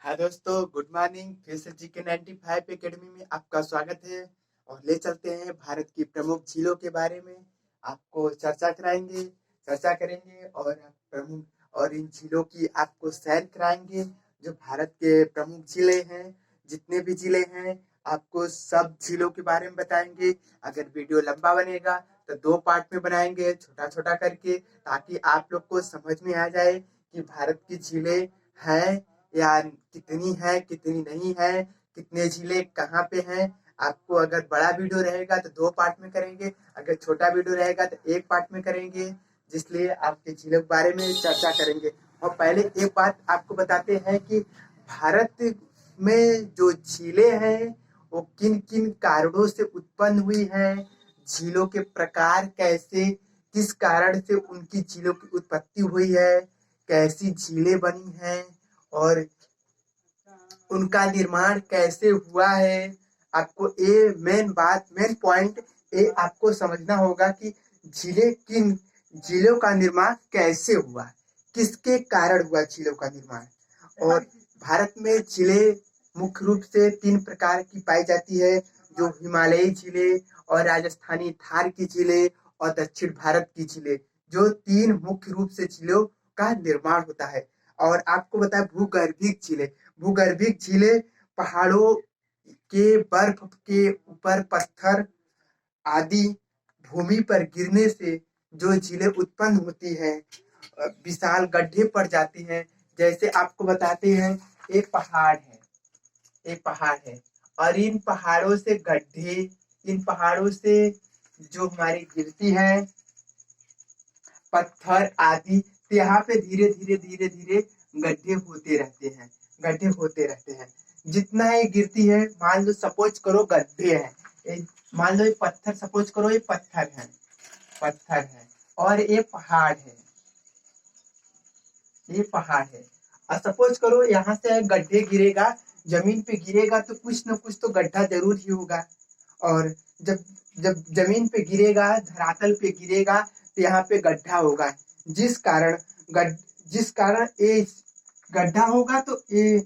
हाँ दोस्तों, good morning. फिर से जीके 95 एकेडमी में आपका स्वागत है। और ले चलते हैं भारत की प्रमुख झीलों के बारे में। आपको चर्चा करेंगे और प्रमुख और इन झीलों की आपको सैर कराएंगे। जो भारत के प्रमुख जिले हैं, जितने भी जिले हैं, आपको सब झीलों के बारे में बताएंगे। अगर वीडियो लंबा बनेगा तो 2 पार्ट में बनाएंगे, छोटा छोटा करके, ताकि आप लोग को समझ में आ जाए कि भारत की झीलें हैं या कितनी है, कितनी नहीं है, कितने जिले कहाँ पे हैं। आपको अगर बड़ा वीडियो रहेगा तो 2 पार्ट में करेंगे, अगर छोटा वीडियो रहेगा तो 1 पार्ट में करेंगे, जिसलिए आपके जिलों के बारे में चर्चा करेंगे। और पहले एक बात आपको बताते हैं कि भारत में जो झीलें हैं वो किन किन कारणों से उत्पन्न हुई हैं, झीलों के प्रकार कैसे, किस कारण से उनकी झीलों की उत्पत्ति हुई है, कैसी झीलें बनी हैं और उनका निर्माण कैसे हुआ है। आपको ये मेन पॉइंट ये आपको समझना होगा कि झीलों का निर्माण कैसे हुआ, किसके कारण हुआ झीलों का निर्माण। और भारत में झीलें मुख्य रूप से 3 प्रकार की पाई जाती है, जो हिमालयी झीलें और राजस्थानी थार की झीलें और दक्षिण भारत की झीलें, जो 3 मुख्य रूप से झीलों का निर्माण होता है। और आपको बताया भूगर्भिक झीलें पहाड़ों के बर्फ के ऊपर पत्थर आदि भूमि पर गिरने से जो झीलें उत्पन्न होती हैं, विशाल गड्ढे पड़ जाती हैं। जैसे आपको बताते हैं, एक पहाड़ है और इन पहाड़ों से जो हमारी गिरती है पत्थर आदि, तो यहाँ पे धीरे धीरे गड्ढे होते रहते हैं। जितना ये गिरती है, मान लो सपोज करो गड्ढे है, मान लो ये पत्थर, सपोज करो ये पत्थर है और ये पहाड़ है। और सपोज करो यहाँ से गड्ढे गिरेगा, जमीन पे गिरेगा तो कुछ न कुछ तो गड्ढा जरूर ही होगा। और जब जब जमीन पे गिरेगा, धरातल पे गिरेगा, तो यहाँ पे गड्ढा होगा। जिस कारण जिस कारण ये गड्ढा होगा, तो ये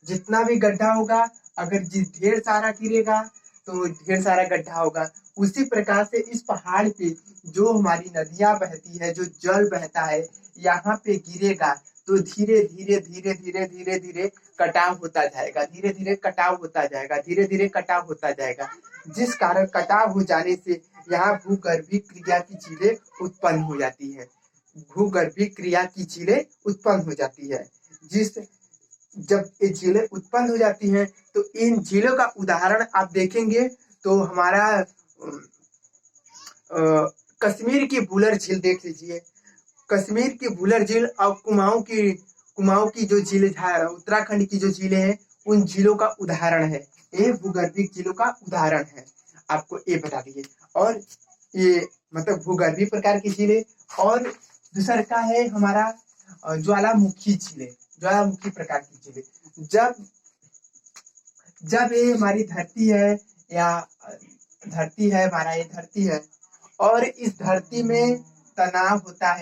जितना भी गड्ढा होगा, अगर ढेर सारा गिरेगा तो ढेर सारा गड्ढा होगा। उसी प्रकार से इस पहाड़ पे जो हमारी नदियां बहती है, जो जल बहता है, यहाँ पे गिरेगा तो धीरे धीरे कटाव होता जाएगा, धीरे धीरे कटाव होता जाएगा। जिस कारण कटाव हो जाने से यहाँ भूगर्भिक क्रिया की झीलें उत्पन्न हो जाती है। जिस जब ये झीलें उत्पन्न हो जाती हैं, तो इन झीलों का उदाहरण आप देखेंगे तो हमारा कश्मीर की भूलर झील देख लीजिए। कश्मीर की भूलर झील और कुमाऊं की जो झीलें, उत्तराखंड की जो झीलें हैं, उन झीलों का उदाहरण है। ये भूगर्भिक झीलों का उदाहरण है, आपको ये बता दिए। और ये मतलब भूगर्भिक प्रकार की झीलें। और दूसरा का है हमारा ज्वालामुखी प्रकार की झीलें। जब ये हमारी धरती है, या ये धरती है और इस धरती में तनाव होता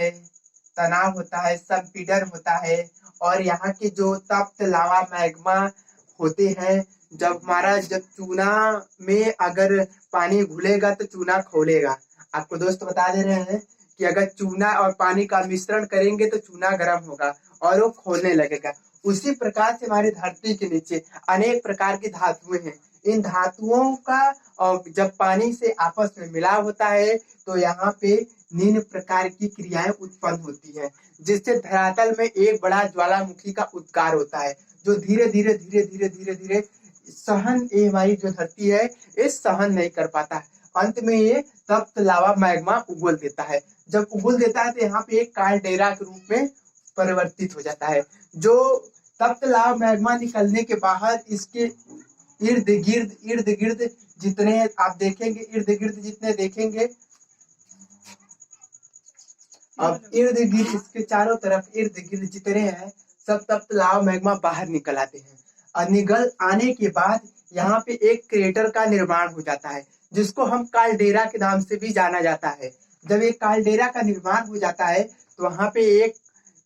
है, संपीड़न होता है। और यहाँ के जो तप्त लावा मैग्मा होते हैं, जब चूना में अगर पानी घुलेगा तो चूना खोलेगा। आपको दोस्त बता दे रहे हैं कि अगर चूना और पानी का मिश्रण करेंगे तो चूना गर्म होगा और वो खोलने लगेगा। उसी प्रकार से हमारी धरती के नीचे अनेक प्रकार की धातुएं हैं। इन धातुओं का जब पानी से आपस में मिलाव होता है, तो यहाँ पे निम्न प्रकार की क्रियाएं उत्पन्न होती हैं, जिससे धरातल में एक बड़ा ज्वालामुखी का उद्गार होता है, जो धीरे धीरे सहन, ये हमारी जो धरती है, ये सहन नहीं कर पाता है। अंत में ये तप्त लावा मैग्मा उगल देता है। जब उगल देता है तो यहाँ पे एक काल्डेरा के रूप में परिवर्तित हो जाता है। जो तप्त लावा मैग्मा निकलने के बाद इसके इर्द गिर्द जितने आप देखेंगे, अब इर्द गिर्द इसके चारों तरफ इर्द गिर्द जितने हैं, सब तप्त लावा मैग्मा बाहर निकल आते हैं। और निकल आने के बाद यहाँ पे एक क्रेटर का निर्माण हो जाता है, जिसको हम काल्डेरा के नाम से भी जाना जाता है। जब एक काल्डेरा का निर्माण हो जाता है, तो वहां पे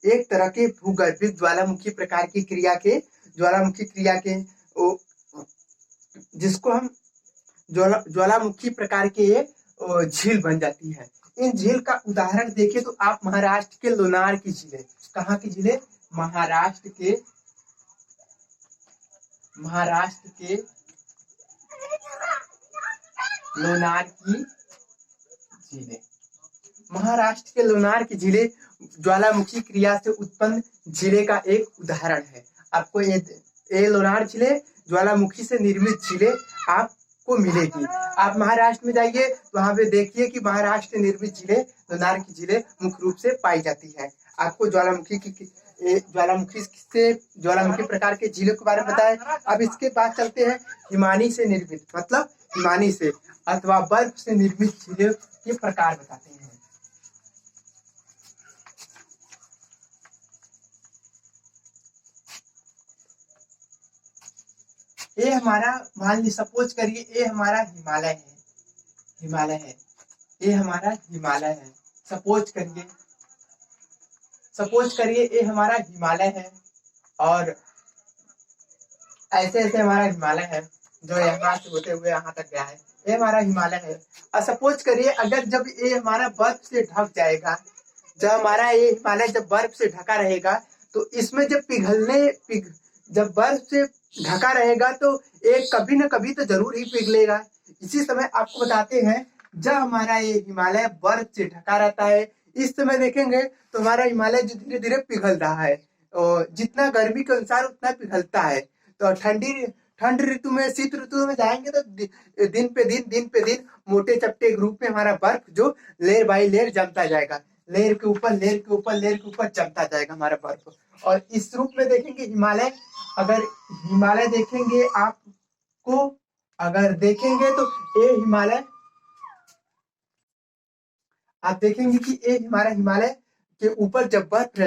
एक तरह के भूगर्भिक ज्वालामुखी प्रकार की क्रिया के ज्वालामुखी क्रिया के जिसको हम ज्वालामुखी प्रकार के झील बन जाती है। इन झील का उदाहरण देखें तो आप महाराष्ट्र के लोनार की झीलें, कहाँ की झीलें? महाराष्ट्र के लोनार की झीलें। महाराष्ट्र के लोनार की झीलें ज्वालामुखी क्रिया से उत्पन्न झीलें का एक उदाहरण है। आपको ये लोनार झीलें ज्वालामुखी से निर्मित झीलें आपको मिलेगी। आप महाराष्ट्र में जाइए तो वहां पे देखिए कि महाराष्ट्र निर्मित झीलें, लोनार की झीलें मुख्य रूप से पाई जाती है। आपको ज्वालामुखी प्रकार के झीलों के बारे में बताया। अब इसके बाद चलते हैं हिमानी से निर्मित, मतलब हिमानी से अथवा बर्फ से निर्मित झीलों के प्रकार बताते हैं। ये हमारा, मान लीजिए सपोज करिए ये हमारा हिमालय है, ये हमारा हिमालय है। सपोज करिए ये हमारा हिमालय है और ऐसे ऐसे हमारा हिमालय है जो यहाँ से होते हुए यहाँ तक गया है। ये हमारा हिमालय है। और सपोज करिए अगर जब ये हमारा बर्फ से ढक जाएगा, जब हमारा ये हिमालय जब बर्फ से ढका रहेगा तो इसमें जब बर्फ से ढका रहेगा तो एक कभी न कभी तो जरूर ही पिघलेगा। इसी समय आपको बताते हैं जब हमारा ये हिमालय बर्फ से ढका रहता है, इस समय देखेंगे तो हमारा हिमालय जो धीरे धीरे पिघल रहा है और जितना गर्मी के अनुसार उतना पिघलता है। तो ठंड ऋतु में, शीत ऋतु में जाएंगे तो दिन पे दिन मोटे चपटे ग्रुप में हमारा बर्फ जो लेयर बाई लेयर जमता जाएगा, लेयर के ऊपर जमता जाएगा हमारा बर्फ। और इस रूप में देखेंगे हिमालय, अगर हिमालय देखेंगे आपको, अगर देखेंगे तो ये हिमालय आप देखेंगे कि ये हमारा हिमालय के ऊपर जब बर्फ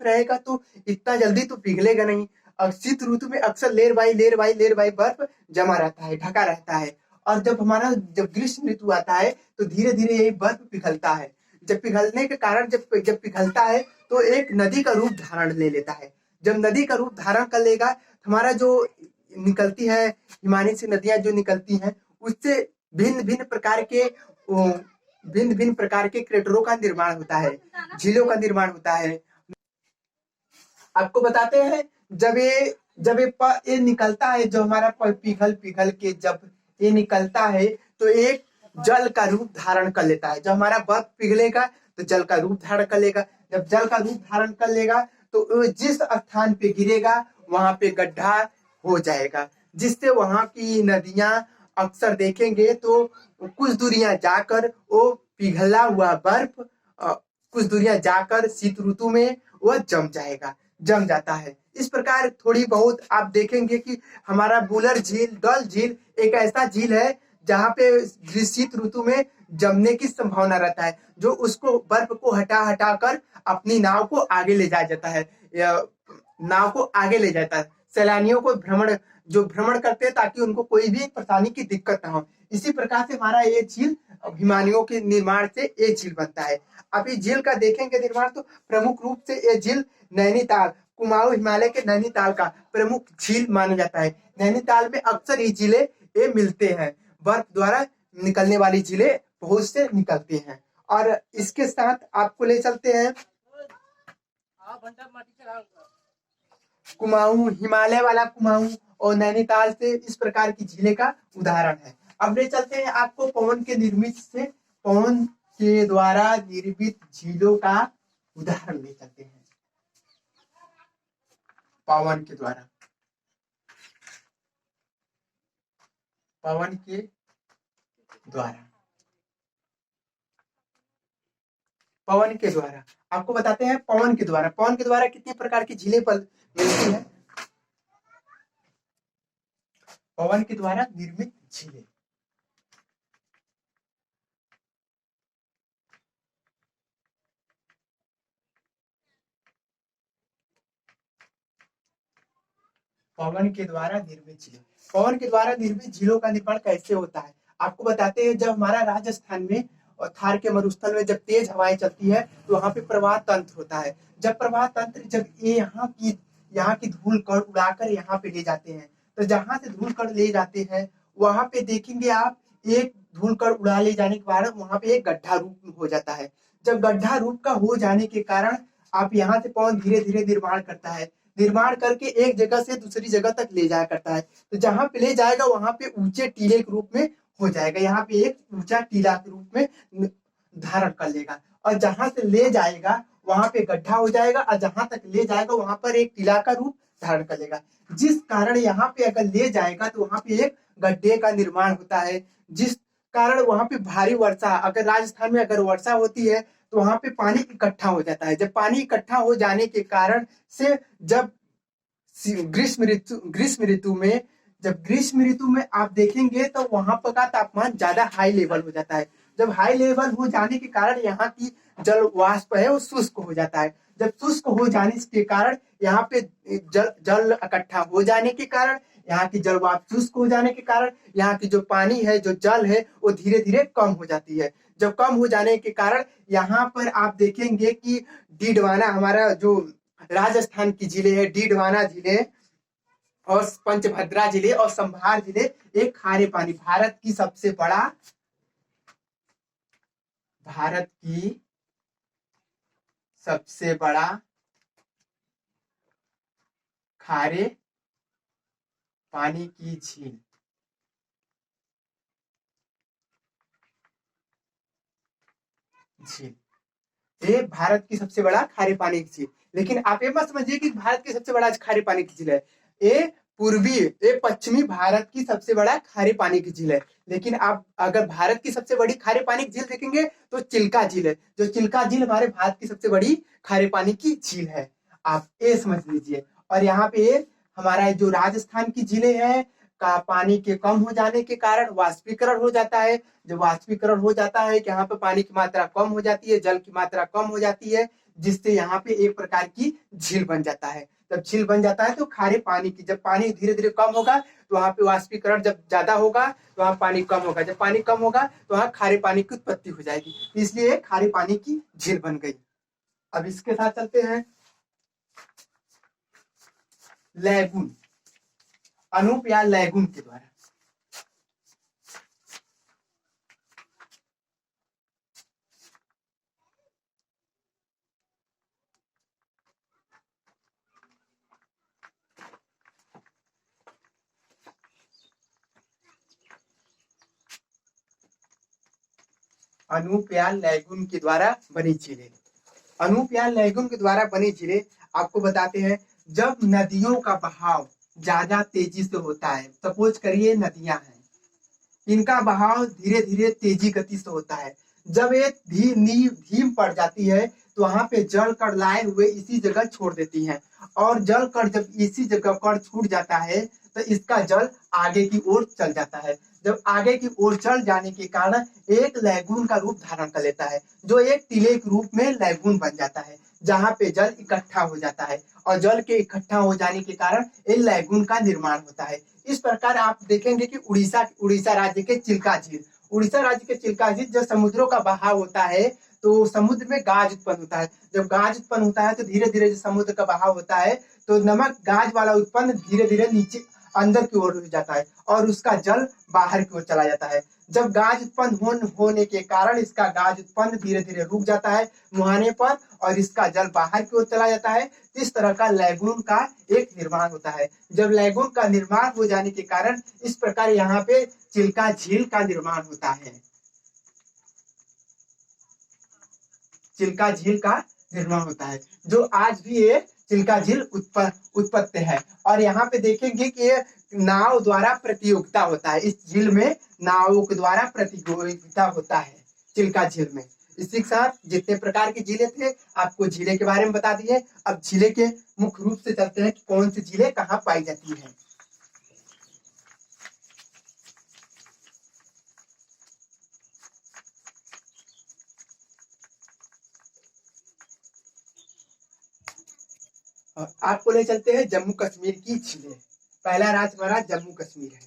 रहेगा तो इतना जल्दी तो पिघलेगा नहीं। और शीत ऋतु में अक्सर लेयर बाई बर्फ जमा रहता है, ढका रहता है। और जब ग्रीष्म ऋतु आता है तो धीरे धीरे ये बर्फ पिघलता है। जब पिघलने के कारण जब पिघलता है तो एक नदी का रूप धारण ले लेता है। जब नदी का रूप धारण कर लेगा, हमारा जो निकलती है हिमालय से नदियां जो निकलती हैं, उससे भिन्न भिन्न प्रकार के क्रेटरों का निर्माण होता है, झीलों का निर्माण होता है। आपको बताते हैं जब ये निकलता है, जो हमारा पिघल के जब ये निकलता है तो एक जल का रूप धारण कर लेता है। जब हमारा बर्फ पिघलेगा तो जल का रूप धारण कर लेगा। जब जल का रूप धारण कर लेगा तो जिस स्थान पे गिरेगा वहां पे गड्ढा हो जाएगा, जिससे वहां की नदियां अक्सर देखेंगे तो कुछ दूरियां जाकर वो पिघला हुआ बर्फ कुछ दूरियां जाकर शीत ऋतु में वह जम जाता है। इस प्रकार थोड़ी बहुत आप देखेंगे कि हमारा बुलर झील, डल झील एक ऐसा झील है जहाँ पे शीत ऋतु में जमने की संभावना रहता है, जो उसको बर्फ को हटा कर अपनी नाव को आगे ले जाया जाता है, सैलानियों को भ्रमण करते हैं ताकि उनको कोई भी परेशानी की दिक्कत ना हो। इसी प्रकार से हमारा ये झील हिमानियों के निर्माण से ये झील बनता है। अब इस झील का देखेंगे निर्माण तो प्रमुख रूप से ये झील नैनीताल, कुमाऊं हिमालय के नैनीताल का प्रमुख झील माना जाता है। नैनीताल में अक्सर ये झीलें ये मिलते हैं, बर्फ द्वारा निकलने वाली झीलें बहुत से निकलती हैं। और इसके साथ आपको ले चलते हैं कुमाऊं, हिमालय वाला कुमाऊं और नैनीताल से इस प्रकार की झीलें का उदाहरण है। अब ले चलते हैं आपको पवन के द्वारा निर्मित झीलों का उदाहरण ले चलते हैं। पवन के द्वारा आपको बताते हैं पवन के द्वारा कितने प्रकार की झीलें मिलती हैं। पवन के द्वारा निर्मित झीलें, पवन के द्वारा निर्मित झीलों का निर्माण कैसे होता है आपको बताते हैं। जब हमारा राजस्थान में और थार के मरुस्थल में जब तेज हवाएं चलती है तो वहां पे प्रवाह तंत्र होता है। जब प्रवाह तंत्र, जब ये यहाँ की धूल कण उड़ाकर यहाँ पे ले जाते हैं। तो जहां से धूल कण ले जाते हैं वहां पे देखेंगे आप, एक धूल कण उड़ा ले जाने के बाद वहां पे एक गड्ढा रूप हो जाता है। जब गड्ढा रूप का हो जाने के कारण आप यहाँ से पवन धीरे धीरे निर्माण करता है, निर्माण करके एक जगह से दूसरी जगह तक ले जाया करता है। तो जहां पे ले जाएगा वहां पे ऊंचे टीले के रूप में हो जाएगा, यहाँ पे एक ऊंचा टीला के रूप में धारण कर लेगा। और जहां से ले जाएगा वहां पे गड्ढा हो जाएगा, और जहां तक ले जाएगा वहां पर एक टीला का रूप धारण कर लेगा। जिस कारण यहाँ पे अगर ले जाएगा तो वहां पे एक गड्ढे का निर्माण होता है, जिस कारण वहां पे भारी वर्षा, अगर राजस्थान में अगर वर्षा होती है तो वहां पे पानी इकट्ठा हो जाता है। जब पानी इकट्ठा हो जाने के कारण से जब ग्रीष्म ऋतु में, जब ग्रीष्म ऋतु में आप देखेंगे तो वहां पर का तापमान ज्यादा हाई लेवल हो जाता है। जब हाई लेवल हो जाने के कारण यहाँ की जल वाष्प है वो शुष्क हो जाता है। जब शुष्क हो जाने के कारण यहाँ पे जल जल इकट्ठा हो जाने के कारण, यहाँ की जल वाष्प शुष्क हो जाने के कारण यहाँ की जो पानी है, जो जल है, वो धीरे धीरे कम हो जाती है। जब कम हो जाने के कारण यहाँ पर आप देखेंगे कि डीडवाना, हमारा जो राजस्थान की जिले है, डीडवाना जिले और पंचभद्रा जिले और संभार जिले एक खारे पानी, भारत की सबसे बड़ा खारे पानी की झील, ये भारत की सबसे बड़ा खारे पानी की झील। लेकिन आप ये मत समझिए कि भारत की सबसे बड़ा खारे पानी की झील है, ये पश्चिमी भारत की सबसे बड़ा खारे पानी की झील है। लेकिन आप अगर भारत की सबसे बड़ी खारे पानी की झील देखेंगे तो चिल्का झील है, जो चिल्का झील हमारे भारत की सबसे बड़ी खारे पानी की झील है, आप ये समझ लीजिए। और यहाँ पे हमारा जो राजस्थान की झीलें हैं का पानी के कम हो जाने के कारण वाष्पीकरण हो जाता है। जब वाष्पीकरण हो जाता है कि यहाँ पे पानी की मात्रा कम हो जाती है, जल की मात्रा कम हो जाती है, जिससे यहाँ पे एक प्रकार की झील बन जाता है। जब झील बन जाता है तो खारे पानी की, जब पानी धीरे धीरे कम होगा तो वहां पे वाष्पीकरण जब ज्यादा होगा तो वहां पानी कम होगा, जब पानी कम होगा तो वहां खारे पानी की उत्पत्ति हो जाएगी, इसलिए खारे पानी की झील बन गई। अब इसके साथ चलते हैं लैगून, अनूप या लैगून के द्वारा। अनूप या लैगून के द्वारा बनी झीलें, अनूप या लैगून के द्वारा बनी झीलें आपको बताते हैं। जब नदियों का बहाव ज्यादा तेजी से होता है, सपोज करिए नदियां हैं, इनका बहाव धीरे धीरे तेजी गति से होता है। जब ये धीम पड़ जाती है तो वहां पे जल कण लाए हुए इसी जगह छोड़ देती हैं, और जल कण जब इसी जगह कण छूट जाता है तो इसका जल आगे की ओर चल जाता है। जब आगे की ओर चल जाने के कारण एक लैगून का रूप धारण कर लेता है, जो एक टीले के रूप में लैगून बन जाता है, जहां पे जल इकट्ठा हो जाता है, और जल के इकट्ठा हो जाने के कारण इन लैगून का निर्माण होता है। इस प्रकार आप देखेंगे कि उड़ीसा राज्य के चिल्का झील, उड़ीसा राज्य के चिल्का झील, जब समुद्रों का बहाव होता है तो समुद्र में गाज उत्पन्न होता है। जब गाज उत्पन्न होता है तो धीरे धीरे जो समुद्र का बहाव होता है तो नमक गाज वाला उत्पन्न धीरे धीरे नीचे अंदर की ओर हो जाता है और उसका जल बाहर की ओर चला जाता है। जब गाज उत्पन्न होने के कारण इसका गाज उत्पन्न धीरे धीरे रुक जाता है मुहाने पर, और इसका जल बाहर की ओर चला जाता है। इस तरह का लैगून का एक निर्माण होता है। जब लैगून का निर्माण हो जाने के कारण इस प्रकार यहाँ पे चिल्का झील का निर्माण होता है, चिल्का झील का निर्माण होता है, जो आज भी ये चिल्का झील उत्पत्ति है। और यहाँ पे देखेंगे कि ये नाव द्वारा प्रतियोगिता होता है, इस झील में नावों के द्वारा प्रतियोगिता होता है चिल्का झील में। इसी के साथ जितने प्रकार की झीलें थे आपको झीलें के बारे में बता दिए। अब झीलें के मुख्य रूप से चलते हैं कि कौन सी झीलें कहाँ पाई जाती है। आपको ले चलते हैं जम्मू कश्मीर की झीलें। पहला राज्य हमारा जम्मू कश्मीर है।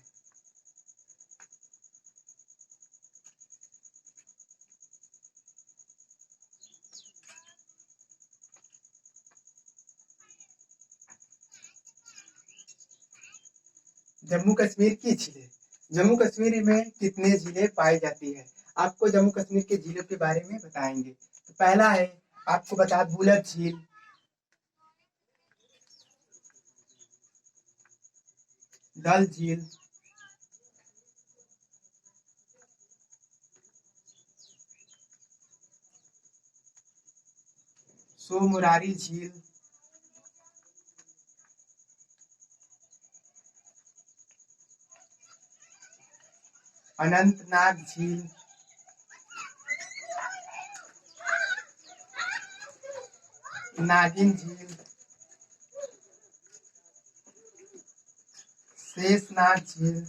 जम्मू कश्मीर की झीलें। जम्मू कश्मीर में कितने झीलें पाई जाती है? आपको जम्मू कश्मीर के झीलों के बारे में बताएंगे। तो पहला है, आपको बता, बुलक झील, डल झील, सोमुरारी झील, अनंतनाग झील, नागिन झील, शेषनाग झील,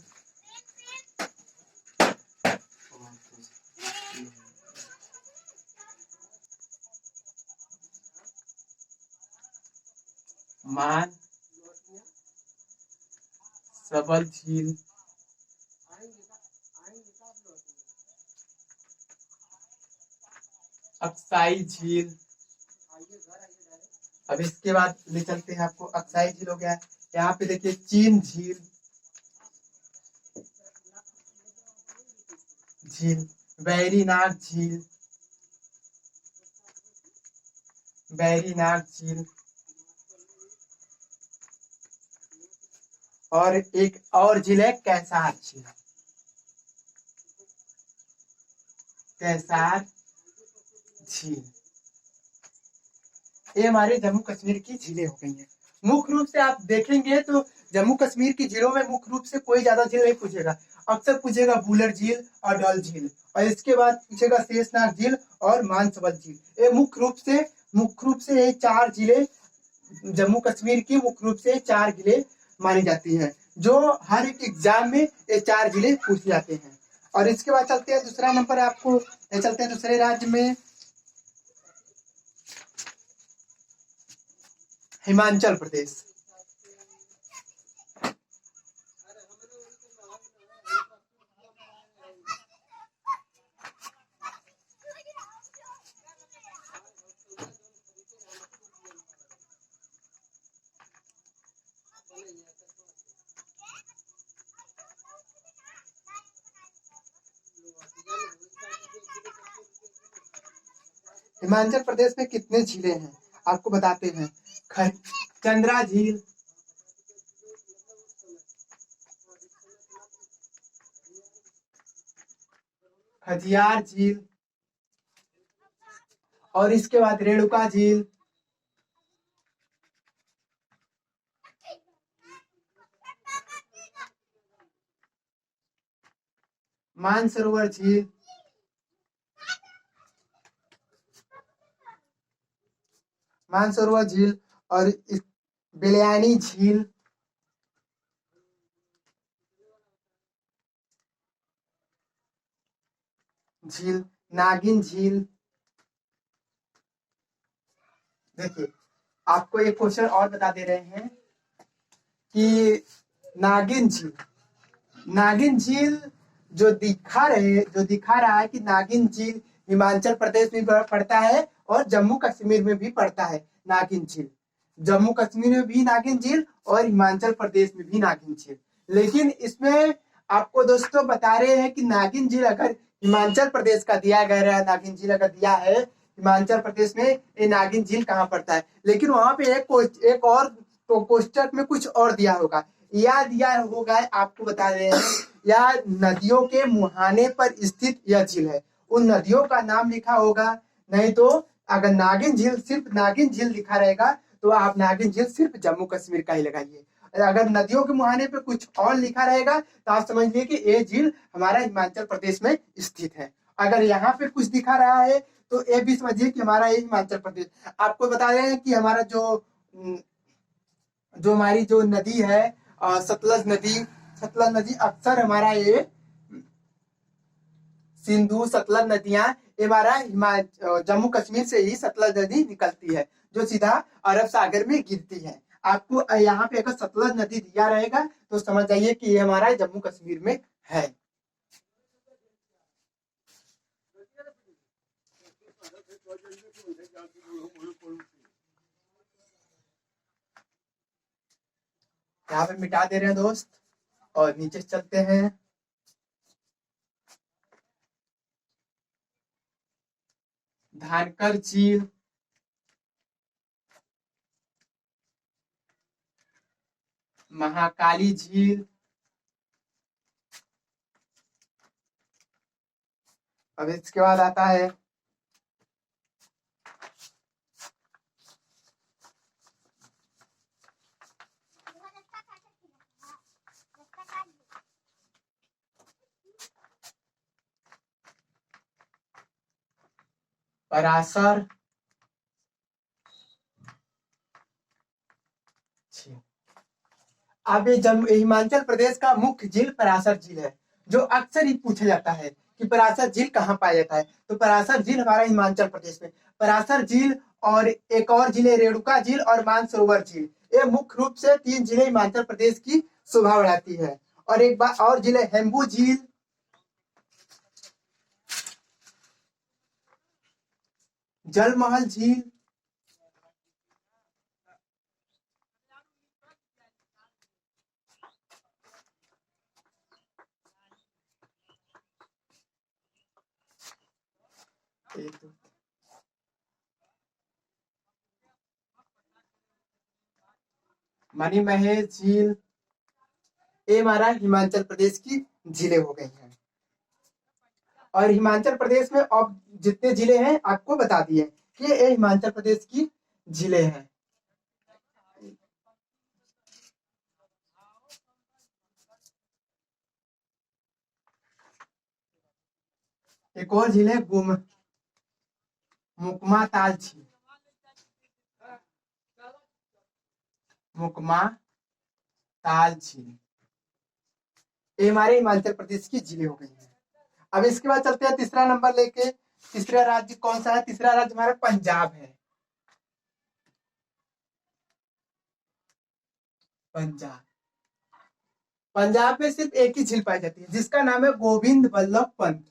मान सबल झील, अक्साई झील। अब इसके बाद ले चलते हैं आपको, अक्साई झील हो गया। यहाँ पे देखिए चीन झील, बैरीनाग झील, बैरीनाग झील, और एक और झील है कैसार झील, कैसार झील। ये हमारे जम्मू कश्मीर की झीलें हो गई हैं। मुख्य रूप से आप देखेंगे तो जम्मू कश्मीर की झीलों में मुख्य रूप से कोई ज्यादा झील नहीं पूछेगा, अक्सर पूछेगा बुलर झील और डल झील, और इसके बाद पूछेगा शेषनाग झील और मानसबल झील। ये मुख्य रूप से ये चार झीलें जम्मू कश्मीर की मुख्य रूप से चार जिले मानी जाती है, जो हर एक एग्जाम में ये चार जिले पूछे जाते हैं। और इसके बाद चलते हैं दूसरा नंबर, आपको चलते हैं दूसरे राज्य में, हिमाचल प्रदेश। हिमाचल प्रदेश में कितने झीलें हैं आपको बताते हैं। चंद्रा झील, खजियार झील, और इसके बाद रेणुका झील, मानसरोवर झील, मानसरोवर झील, और बेलियानी झील, नागिन झील। देखिए, आपको एक क्वेश्चन और बता दे रहे हैं कि नागिन झील जो दिखा रहा है कि नागिन झील हिमाचल प्रदेश में पड़ता है और जम्मू कश्मीर में भी पड़ता है। नागिन झील जम्मू कश्मीर में भी नागिन झील और हिमाचल प्रदेश में भी नागिन झील। लेकिन इसमें आपको दोस्तों बता रहे हैं कि नागिन झील अगर हिमाचल प्रदेश का दिया गया है, नागिन झील अगर दिया है हिमाचल प्रदेश में, ये नागिन झील कहाँ पड़ता है, लेकिन वहां पे एक और तो कोष्टक में कुछ और दिया होगा, या दिया होगा, आपको बता रहे हैं, या नदियों के मुहाने पर स्थित यह झील है। उन नदियों का नाम लिखा होगा, नहीं तो अगर नागिन झील सिर्फ नागिन झील लिखा रहेगा तो आप नागिन झील सिर्फ जम्मू कश्मीर का ही लगाइए। अगर नदियों के मुहाने पे कुछ और लिखा रहेगा तो आप समझिए कि ये झील हमारा हिमाचल प्रदेश में स्थित है। अगर यहाँ पे कुछ दिखा रहा है तो ये भी समझिए कि हमारा ये हिमाचल प्रदेश। आपको बता रहे हैं कि हमारा जो हमारी जो नदी है, सतलज नदी अक्सर हमारा ये सिंधु सतलज नदियां, ये हमारा जम्मू कश्मीर से ही सतलज नदी निकलती है, जो सीधा अरब सागर में गिरती है। आपको यहाँ पे अगर सतलज नदी दिया रहेगा तो समझ जाइए कि ये हमारा जम्मू कश्मीर में है। यहाँ पे मिटा दे रहे हैं दोस्त। और नीचे चलते हैं। धानकर झील, महाकाली झील, अब इसके बाद आता है पराशर झील। अब ये हिमाचल प्रदेश का मुख्य झील पराशर झील है, जो अक्सर ही पूछा जाता है कि पराशर झील कहाँ पाया जाता है। तो पराशर झील हमारा हिमाचल प्रदेश में, पराशर झील और एक और झील है रेणुका झील और मानसरोवर झील। ये मुख्य रूप से 3 झीलें हिमाचल प्रदेश की शोभा बढ़ाती है। और एक बार और झील है हेम्बू झील, जलमहल झील, मणिमहेश झील। ये हमारा हिमाचल प्रदेश की झीलें हो गई हैं। और हिमाचल प्रदेश में अब जितने जिले हैं आपको बता दिए कि ये हिमाचल प्रदेश की जिले हैं। एक और झील है मुकमा ताल झील, मुकमा ताल झील। ये हमारे हिमाचल प्रदेश की जिले हो गई हैं। अब इसके बाद चलते हैं तीसरा नंबर लेके। तीसरा राज्य कौन सा है? तीसरा राज्य हमारा पंजाब है। पंजाब, पंजाब में सिर्फ एक ही झील पाई जाती है जिसका नाम है गोविंद बल्लभ पंत।